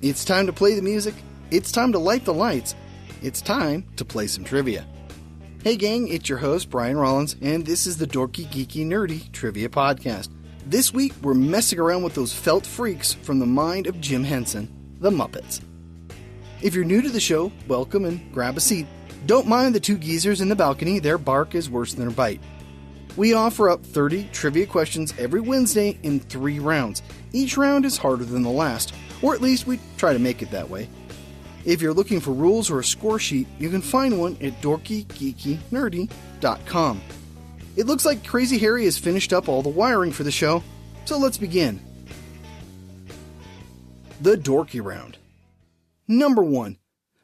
It's time to play the music. It's time to light the lights. It's time to play some trivia. Hey gang, it's your host, Brian Rollins, and this is the Dorky, Geeky, Nerdy Trivia Podcast. This week, we're messing around with those felt freaks from the mind of Jim Henson, the Muppets. If you're new to the show, welcome and grab a seat. Don't mind the two geezers in the balcony, their bark is worse than their bite. We offer up 30 trivia questions every Wednesday in 3 rounds. Each round is harder than the last, or at least we try to make it that way. If you're looking for rules or a score sheet, you can find one at dorkygeekynerdy.com. It looks like Crazy Harry has finished up all the wiring for the show, so let's begin. The Dorky Round. Number 1.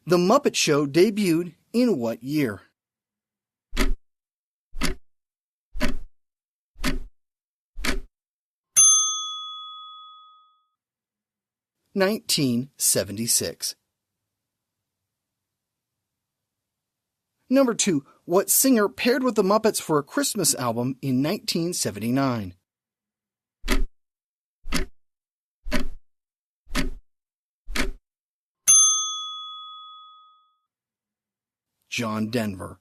The Muppet Show debuted in what year? (1976). Number 2. What singer paired with the Muppets for a Christmas album in 1979? John Denver.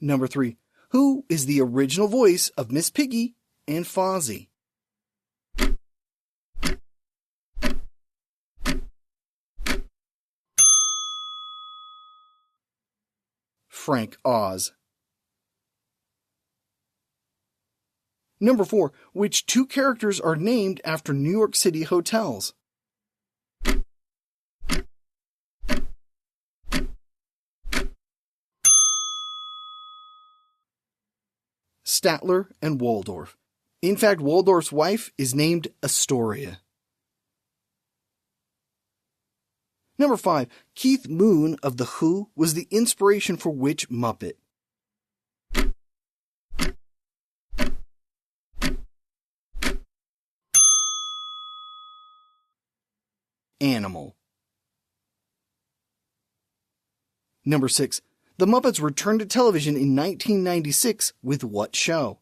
Number 3. Who is the original voice of Miss Piggy and Fozzie? Frank Oz. Number 4. Which 2 characters are named after New York City hotels? Statler and Waldorf. In fact, Waldorf's wife is named Astoria. Number 5. Keith Moon of The Who was the inspiration for which Muppet? Animal. Number 6. The Muppets returned to television in 1996 with what show?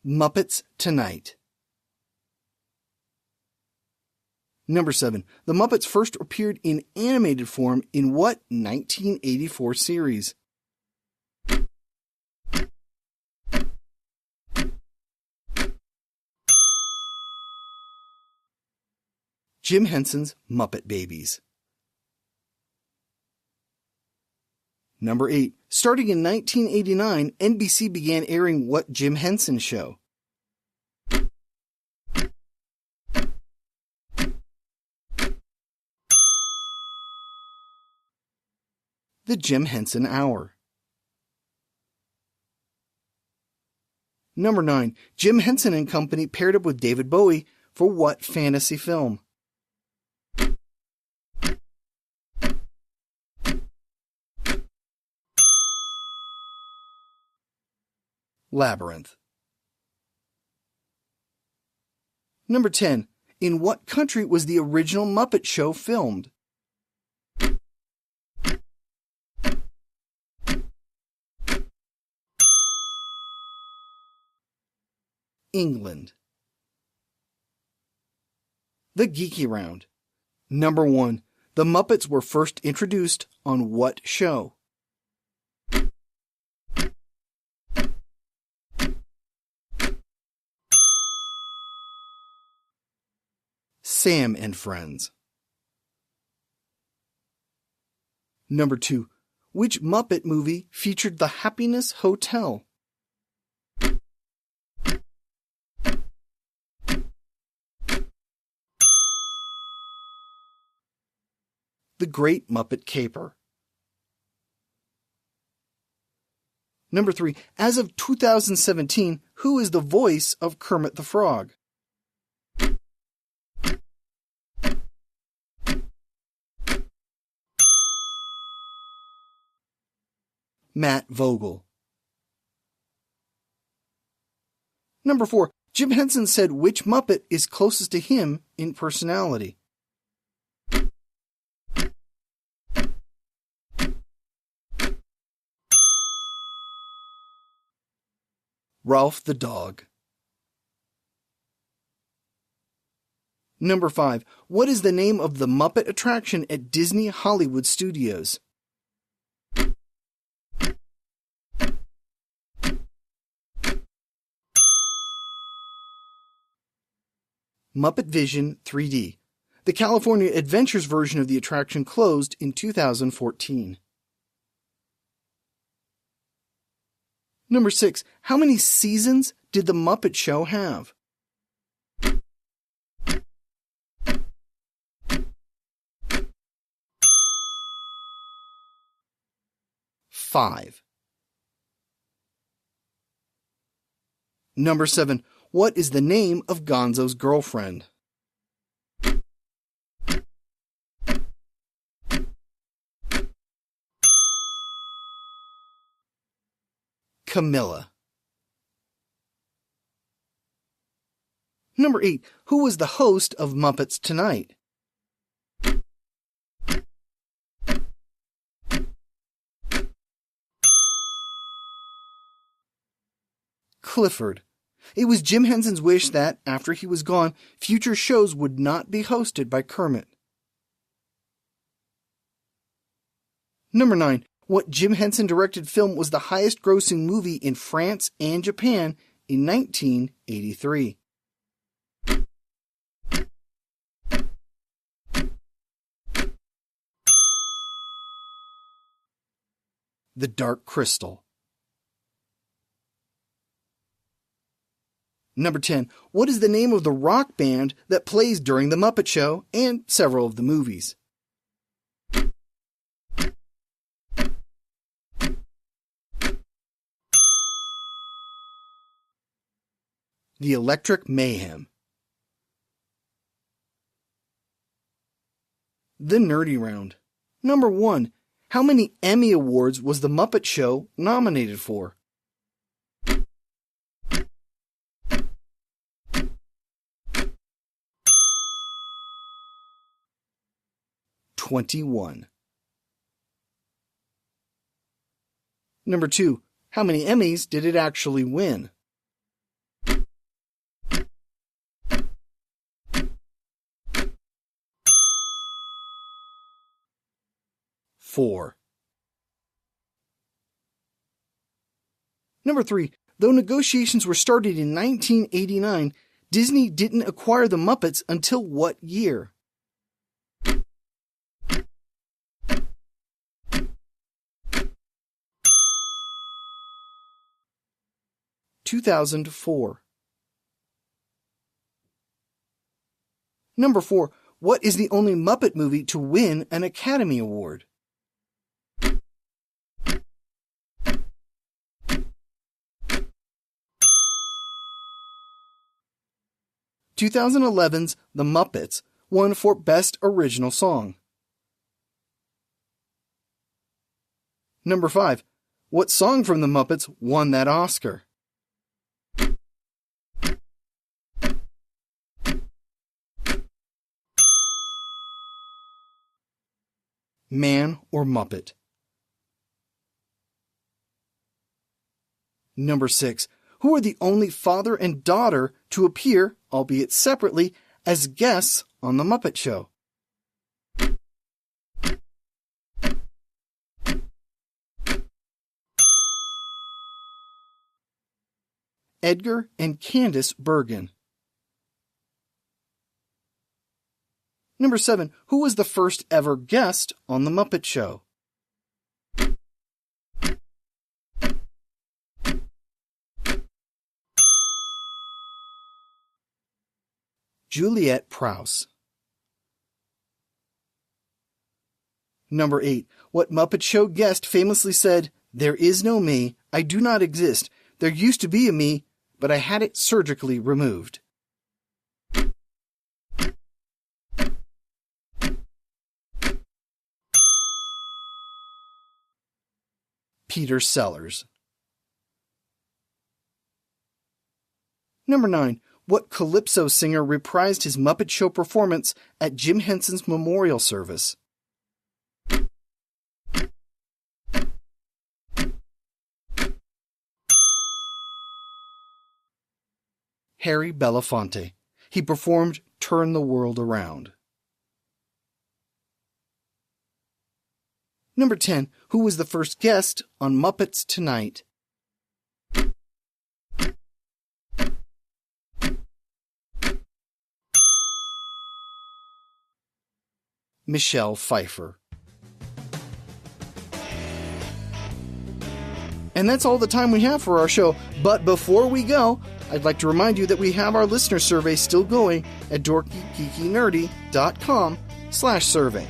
Muppets Tonight. Number 7. The Muppets first appeared in animated form in what 1984 series? Jim Henson's Muppet Babies. Number 8. Starting in 1989, NBC began airing what Jim Henson show? The Jim Henson Hour. Number 9. Jim Henson and Company paired up with David Bowie for what fantasy film? Labyrinth. Number 10. In what country was the original Muppet Show filmed? England. The Geeky Round. Number 1. The Muppets were first introduced on what show? Sam and Friends. Number 2. Which Muppet movie featured the Happiness Hotel? The Great Muppet Caper. Number 3. As of 2017, who is the voice of Kermit the Frog? Matt Vogel. Number 4. Jim Henson said which Muppet is closest to him in personality? Ralph the dog. Number 5. What is the name of the Muppet attraction at Disney Hollywood Studios? Muppet Vision 3D. The California Adventures version of the attraction closed in 2014. Number 6. How many seasons did the Muppet Show have? Five. Number 7. What is the name of Gonzo's girlfriend? Camilla. Number 8. Who was the host of Muppets Tonight? Clifford. It was Jim Henson's wish that, after he was gone, future shows would not be hosted by Kermit. Number 9. What Jim Henson directed film was the highest-grossing movie in France and Japan in 1983? The Dark Crystal. Number 10. What is the name of the rock band that plays during The Muppet Show and several of the movies? The Electric Mayhem. The Nerdy Round. Number 1. How many Emmy Awards was The Muppet Show nominated for? 21. Number 2. How many Emmys did it actually win? 4. Number 3. Though negotiations were started in 1989, Disney didn't acquire the Muppets until what year? 2004. Number 4. What is the only Muppet movie to win an Academy Award? (2011's) The Muppets won for Best Original Song. Number 5. What song from The Muppets won that Oscar? Man or Muppet? Number 6. Who are the only father and daughter to appear, albeit separately, as guests on The Muppet Show? Edgar and Candace Bergen. Number 7. Who was the first ever guest on The Muppet Show? Juliet Prowse. Number 8. What Muppet Show guest famously said, "There is no me, I do not exist. There used to be a me, but I had it surgically removed"? Peter Sellers. Number 9. What Calypso singer reprised his Muppet Show performance at Jim Henson's memorial service? Harry Belafonte. He performed Turn the World Around. Number 10. Who was the first guest on Muppets Tonight? Michelle Pfeiffer. And that's all the time we have for our show. But before we go, I'd like to remind you that we have our listener survey still going at dorkygeekynerdy.com/survey.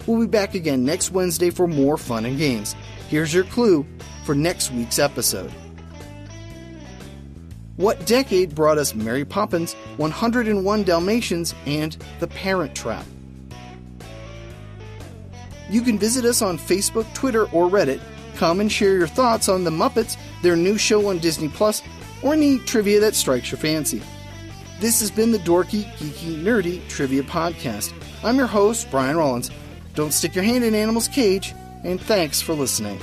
We'll be back again next Wednesday for more fun and games. Here's your clue for next week's episode. What decade brought us Mary Poppins, 101 Dalmatians, and The Parent Trap? You can visit us on Facebook, Twitter, or Reddit. Come and share your thoughts on The Muppets, their new show on Disney+, or any trivia that strikes your fancy. This has been the Dorky, Geeky, Nerdy Trivia Podcast. I'm your host, Brian Rollins. Don't stick your hand in an animal's cage, and thanks for listening.